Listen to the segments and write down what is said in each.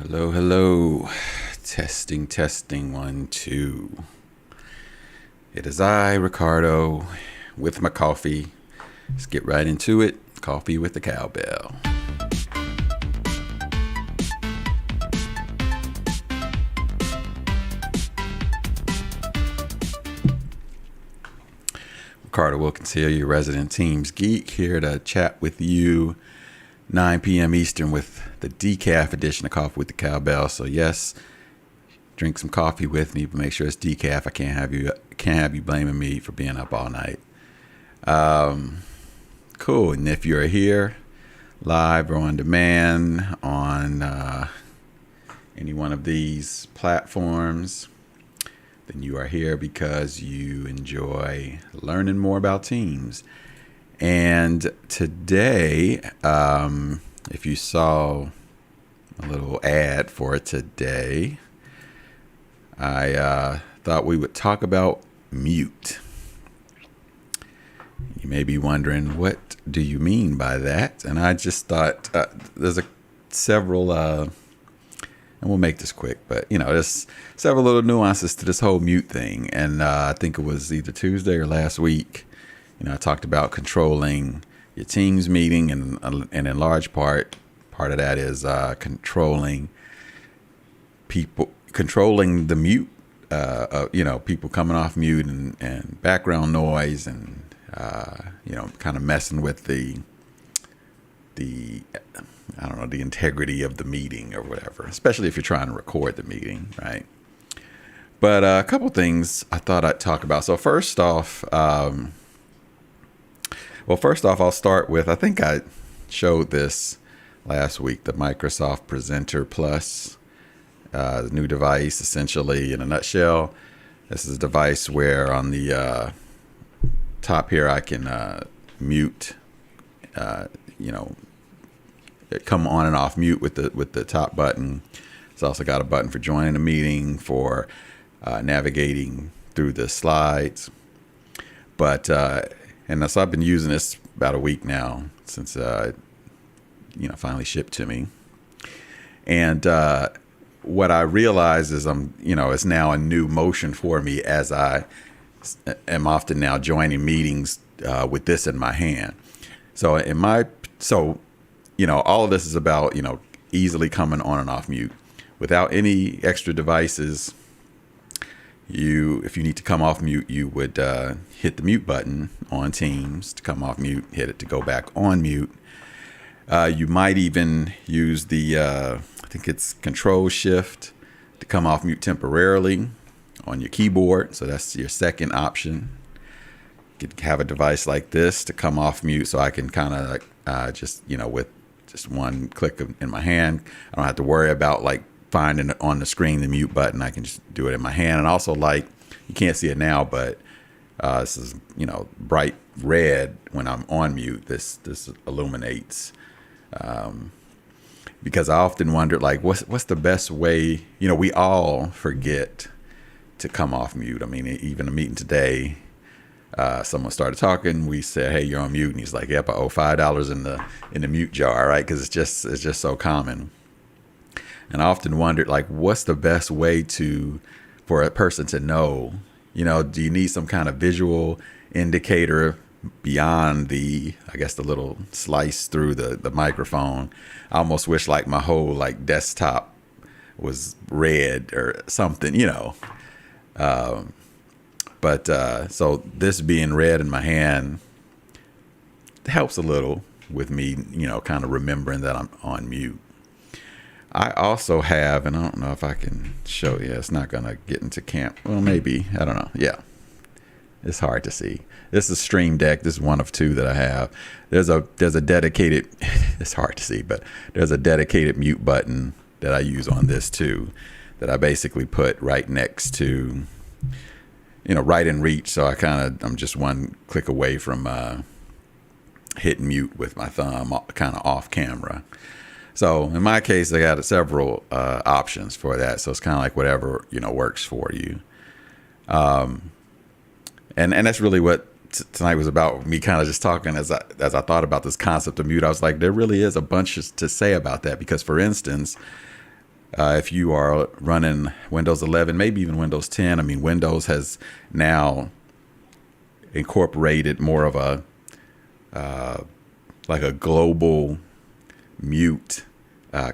Hello, hello. Testing, testing, 1, 2. It is I, Ricardo, with my coffee. Let's get right into it. Coffee with the cowbell. Ricardo Wilkins here, your resident Teams geek, here to chat with you 9 p.m. Eastern with the decaf edition of Coffee with the Cowbell. So yes, drink some coffee with me, but make sure it's decaf. I can't have you blaming me for being up all night. Cool. And if you're here live or on demand on any one of these platforms, then you are here because you enjoy learning more about teams. And today, if you saw a little ad for it today, I thought we would talk about mute. may be wondering, what do you mean by that? And I just thought there's several, and we'll make this quick, but there's several little nuances to this whole mute thing. And I think it was either Tuesday or last week, I talked about controlling your Teams meeting, and in large part of that is controlling the mute, people coming off mute and background noise, and kind of messing with the I don't know, the integrity of the meeting or whatever, especially if you're trying to record the meeting, right? But a couple things I thought I'd talk about. So first off, I'll start with, I think I showed this last week, the Microsoft Presenter Plus, the new device. Essentially, in a nutshell, this is a device where on the top here I can mute, come on and off mute with the top button. It's also got a button for joining a meeting, for navigating through the slides. But and so I've been using this about a week now, since finally shipped to me. And what I realize is it's now a new motion for me, as I am often now joining meetings with this in my hand. So all of this is about, easily coming on and off mute without any extra devices. If you need to come off mute, you would hit the mute button on Teams to come off mute, hit it to go back on mute. You might even use the, I think it's Control Shift to come off mute temporarily on your keyboard. So that's your second option. You could have a device like this to come off mute, so I can kind of with just one click in my hand, I don't have to worry about finding on the screen the mute button. I can just do it in my hand. And also, you can't see it now, but this is bright red when I'm on mute. This illuminates, because I often wondered what's the best way. We all forget to come off mute. I mean, even a meeting today, someone started talking. We said, "Hey, you're on mute," and he's like, "Yep, I owe $5 in the mute jar," right? Because it's just so common. And I often wondered, what's the best way for a person to know? Do you need some kind of visual indicator beyond the little slice through the microphone? I almost wish my whole desktop was red or something, But so this being red in my hand helps a little with me, kind of remembering that I'm on mute. I also have, and I don't know if I can show you, it's not going to get into camp. Well, maybe, I don't know. Yeah, it's hard to see. This is Stream Deck. This is one of two that I have. There's a dedicated, it's hard to see, but there's a dedicated mute button that I use on this too, that I basically put right next to, right in reach. So I'm just one click away from hitting mute with my thumb, kind of off camera. So in my case, I got several options for that. So it's kind of whatever, works for you. And that's really what tonight was about, me kind of just talking as I thought about this concept of mute. I was like, there really is a bunch to say about that, because for instance, if you are running Windows 11, maybe even Windows 10, I mean, Windows has now incorporated more of a global mute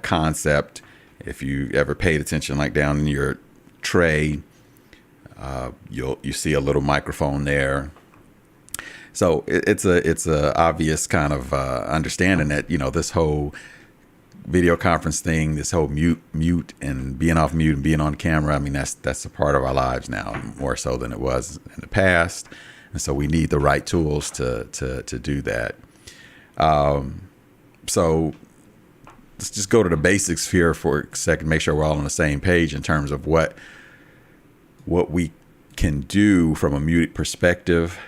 concept. If you ever paid attention, down in your tray, you see a little microphone there. So it's a obvious kind of understanding that this whole video conference thing, this whole mute and being off mute and being on camera, I mean, that's a part of our lives now, more so than it was in the past. And so we need the right tools to do that. So let's just go to the basics here for a second, make sure we're all on the same page in terms of what we can do from a muted perspective.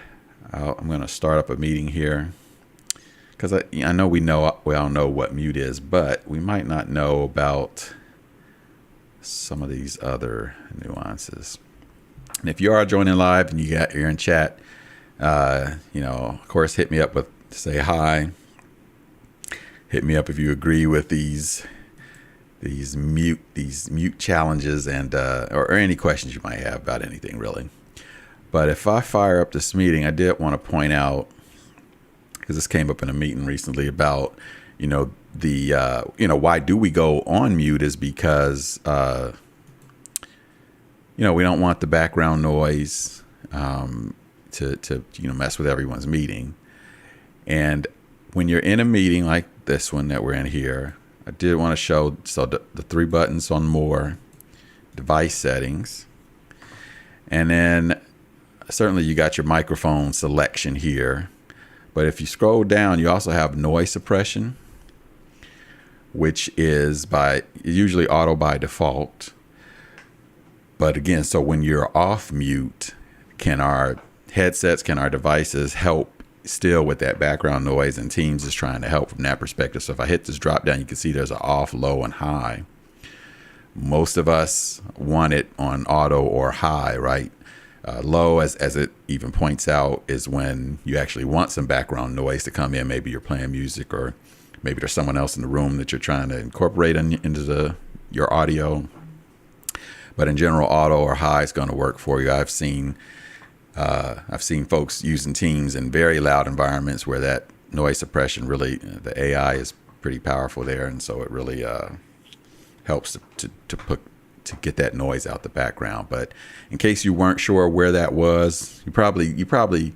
I'm going to start up a meeting here, because I know we all know what mute is, but we might not know about some of these other nuances. And if you are joining live and you're in chat, Of course, hit me up with say hi. Hit me up if you agree with these mute challenges and or any questions you might have about anything really. But if I fire up this meeting, I did want to point out, because this came up in a meeting recently about, why do we go on mute is because, we don't want the background noise to mess with everyone's meeting. And when you're in a meeting like this one that we're in here, I did want to show the three buttons on more device settings. And then certainly you got your microphone selection here. But if you scroll down, you also have noise suppression, which is usually auto by default. But again, so when you're off mute, can our devices help still with that background noise? And Teams is trying to help from that perspective. So if I hit this drop down, you can see there's an off, low, and high. Most of us want it on auto or high, right? Low, as it even points out, is when you actually want some background noise to come in. Maybe you're playing music, or maybe there's someone else in the room that you're trying to incorporate into your audio. But in general, auto or high is going to work for you. I've seen folks using Teams in very loud environments where that noise suppression really, the AI is pretty powerful there, and so it really helps to get that noise out the background. But in case you weren't sure where that was, you probably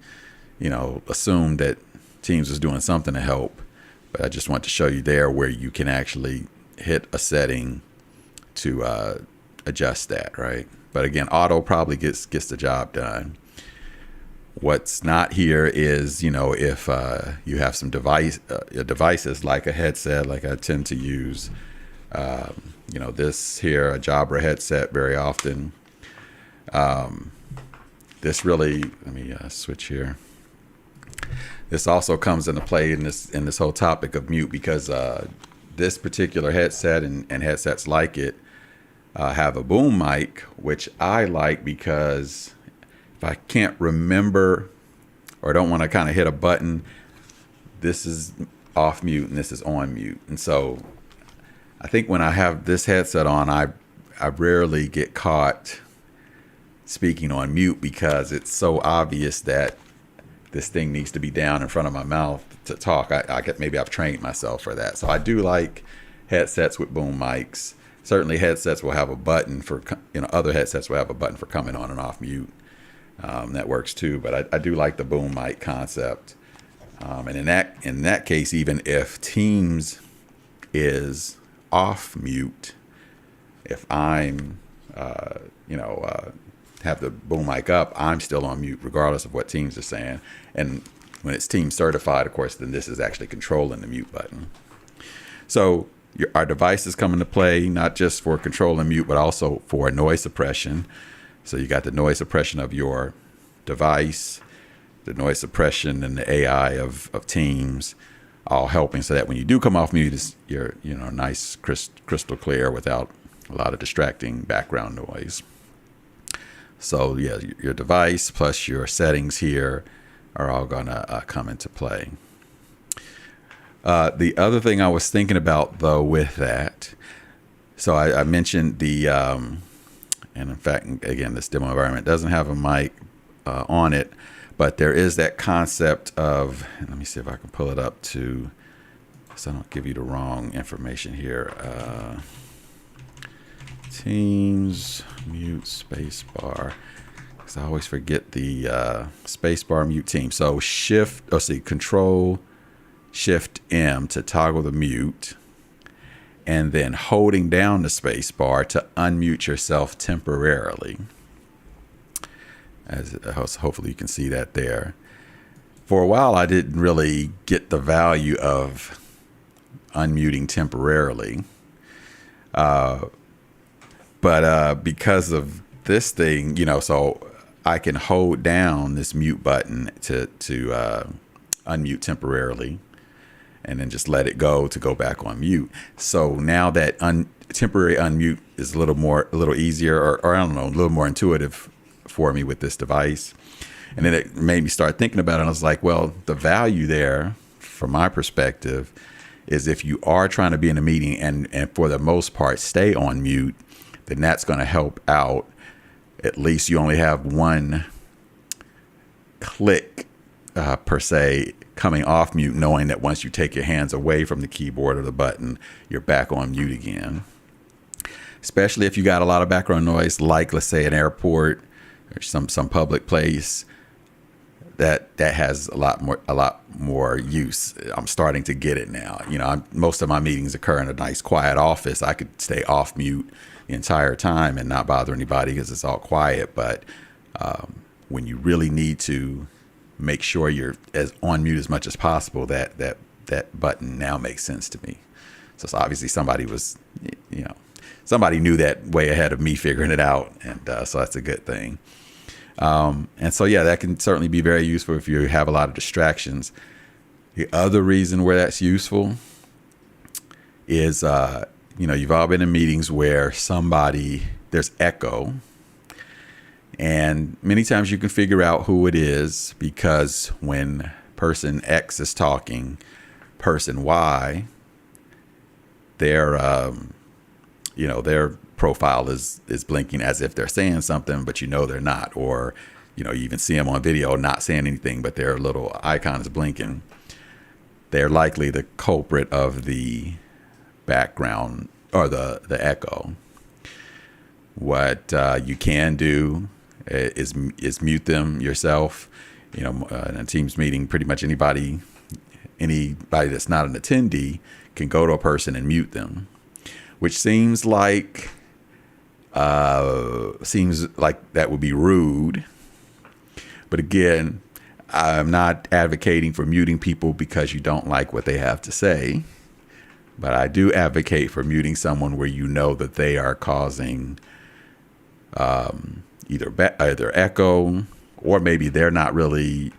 assumed that Teams was doing something to help. But I just want to show you there where you can actually hit a setting to adjust that, right? But again, auto probably gets the job done. What's not here is, if you have some devices like a headset, like I tend to use, this here, a Jabra headset very often. This really, let me switch here. This also comes into play in this whole topic of mute, because this particular headset and headsets like it have a boom mic, which I like because if I can't remember or don't want to kind of hit a button, this is off mute and this is on mute. And so I think when I have this headset on, I rarely get caught speaking on mute, because it's so obvious that this thing needs to be down in front of my mouth to talk. Maybe I've trained myself for that. So I do like headsets with boom mics. Certainly headsets will have a button for, other headsets will have a button for coming on and off mute. That works too, but I do like the boom mic concept. And in that case, even if Teams is off mute, if I'm, have the boom mic up, I'm still on mute regardless of what Teams is saying. And when it's Teams certified, of course, then this is actually controlling the mute button. So our devices come into play, not just for control and mute, but also for noise suppression. So you got the noise suppression of your device, the noise suppression and the AI of Teams, all helping so that when you do come off mute, you're nice, crystal clear without a lot of distracting background noise. So yeah, your device plus your settings here are all gonna come into play. The other thing I was thinking about, though, with that, so I mentioned and in fact, again, this demo environment doesn't have a mic on it, but there is that concept of, and let me see if I can pull it up so I don't give you the wrong information here. Teams mute spacebar, because I always forget the spacebar mute Teams. So Control Shift M to toggle the mute, and then holding down the space bar to unmute yourself temporarily. Hopefully you can see that there. For a while, I didn't really get the value of unmuting temporarily. But because of this thing, so I can hold down this mute button to unmute temporarily, and then just let it go to go back on mute. So now that temporary unmute is a little easier, or I don't know, a little more intuitive for me with this device. And then it made me start thinking about it. And I was like, well, the value there, from my perspective, is if you are trying to be in a meeting and for the most part stay on mute, then that's going to help out. At least you only have one click per se coming off mute, knowing that once you take your hands away from the keyboard or the button, you're back on mute again. Especially if you got a lot of background noise, like let's say an airport or some public place, that has a lot more use. I'm starting to get it now. You know, most of my meetings occur in a nice quiet office. I could stay off mute the entire time and not bother anybody because it's all quiet. But when you really need to make sure you're as on mute as much as possible, that button now makes sense to me. So it's obviously somebody knew that way ahead of me figuring it out, and so that's a good thing. And so, yeah, that can certainly be very useful if you have a lot of distractions. The other reason where that's useful is, you've all been in meetings where there's echo. And many times you can figure out who it is because when person X is talking, person Y, their profile is blinking as if they're saying something, but they're not. Or, you even see them on video not saying anything, but their little icon is blinking. They're likely the culprit of the background or the echo. What you can do is mute them yourself. In a Teams meeting, pretty much anybody that's not an attendee can go to a person and mute them, which seems like that would be rude. But again, I'm not advocating for muting people because you don't like what they have to say. But I do advocate for muting someone where you know that they are causing either echo, or maybe they're not really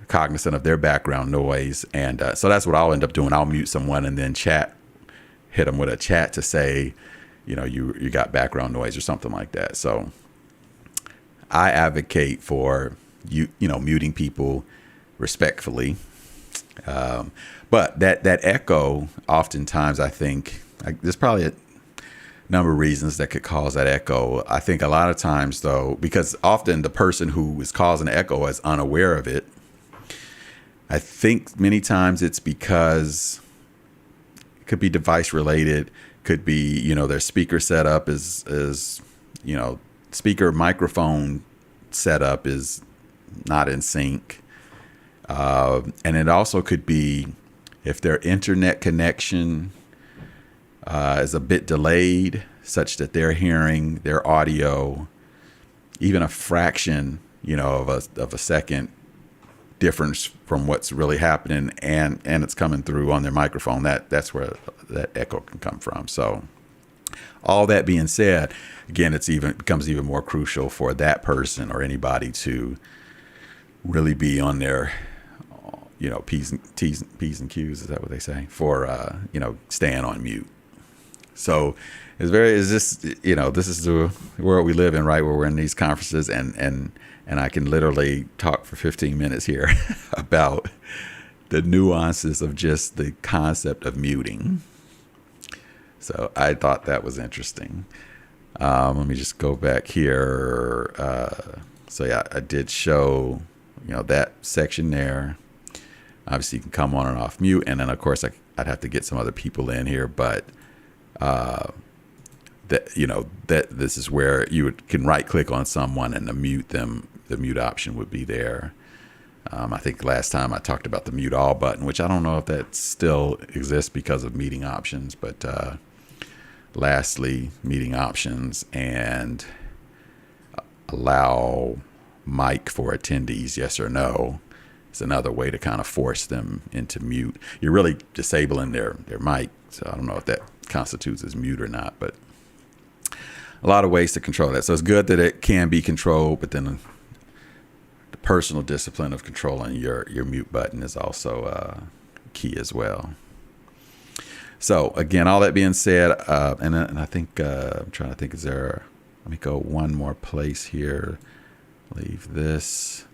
cognizant of their background noise. And so that's what I'll end up doing. I'll mute someone and then hit them with a chat to say, you got background noise or something like that. So I advocate for muting people respectfully. But that echo, oftentimes, I think there's probably a number of reasons that could cause that echo. I think a lot of times, though, because often the person who is causing the echo is unaware of it. I think many times it's because it could be device related, could be, their speaker setup is speaker microphone setup is not in sync. And it also could be if their internet connection is a bit delayed, such that they're hearing their audio even a fraction, of a second difference from what's really happening, and it's coming through on their microphone. That's where that echo can come from. So all that being said, again, it becomes even more crucial for that person or anybody to really be on their P's and Q's, is that what they say, for staying on mute. So this is the world we live in, right, where we're in these conferences, and I can literally talk for 15 minutes here about the nuances of just the concept of muting. So I thought that was interesting. Let me just go back here. So yeah, I did show, that section there. Obviously, you can come on and off mute, and then of course I'd have to get some other people in here, but that this is where you can right click on someone and mute them. The mute option would be there. I think last time I talked about the mute all button, which I don't know if that still exists because of meeting options, but lastly, meeting options and allow mic for attendees, yes or no. It's another way to kind of force them into mute. You're really disabling their mic, so I don't know if that constitutes as mute or not, but a lot of ways to control that. So it's good that it can be controlled, but then the personal discipline of controlling your mute button is also key as well. So again, all that being said, and I think I'm trying to think, let me go one more place here. Leave this.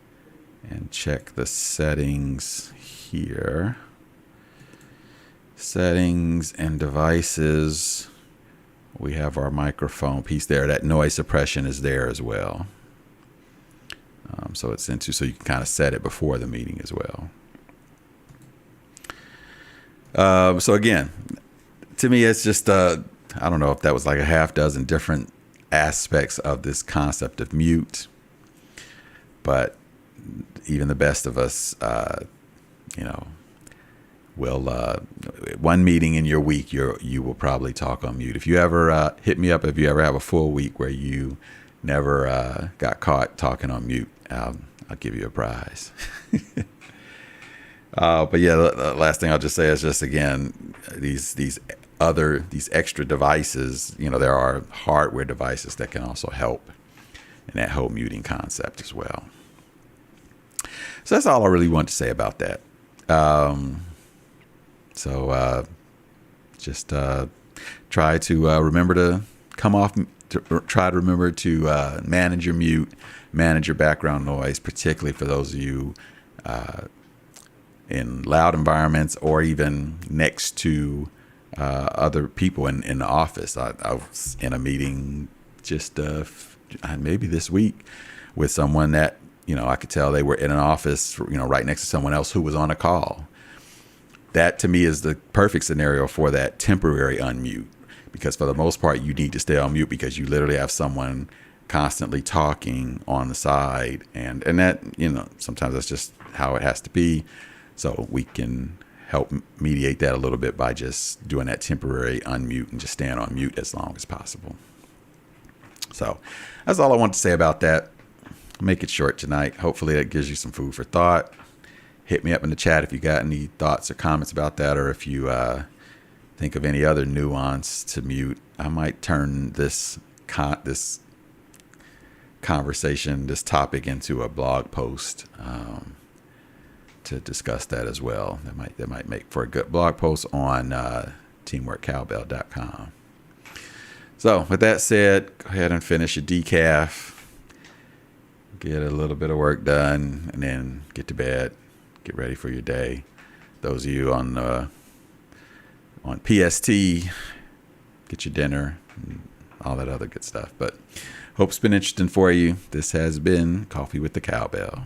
and check the settings here. Settings and devices. We have our microphone piece there. That noise suppression is there as well. So it's into, so you can kind of set it before the meeting as well. So again, to me, it's just, I don't know if that was like a half dozen different aspects of this concept of mute, but even the best of us, will, one meeting in your week, you will probably talk on mute. If you ever, hit me up, if you ever have a full week where you never, got caught talking on mute, I'll give you a prize. But yeah, the last thing I'll just say is just, again, these extra devices, there are hardware devices that can also help in that whole muting concept as well. So that's all I really want to say about that. Just try to remember to come off, try to remember to manage your mute, manage your background noise, particularly for those of you in loud environments or even next to other people in the office. I was in a meeting just maybe this week with someone that, I could tell they were in an office, right next to someone else who was on a call. That to me is the perfect scenario for that temporary unmute, because for the most part, you need to stay on mute because you literally have someone constantly talking on the side. And that, sometimes that's just how it has to be. So we can help mediate that a little bit by just doing that temporary unmute and just staying on mute as long as possible. So that's all I want to say about that. Make it short tonight. Hopefully that gives you some food for thought. Hit me up in the chat if you got any thoughts or comments about that, or if you think of any other nuance to mute. I might turn this conversation, this topic, into a blog post to discuss that as well. That might make for a good blog post on teamworkcowbell.com. So with that said, go ahead and finish your decaf, get a little bit of work done, and then get to bed. Get ready for your day. Those of you on PST, get your dinner and all that other good stuff. But hope it's been interesting for you. This has been Coffee with the Cowbell.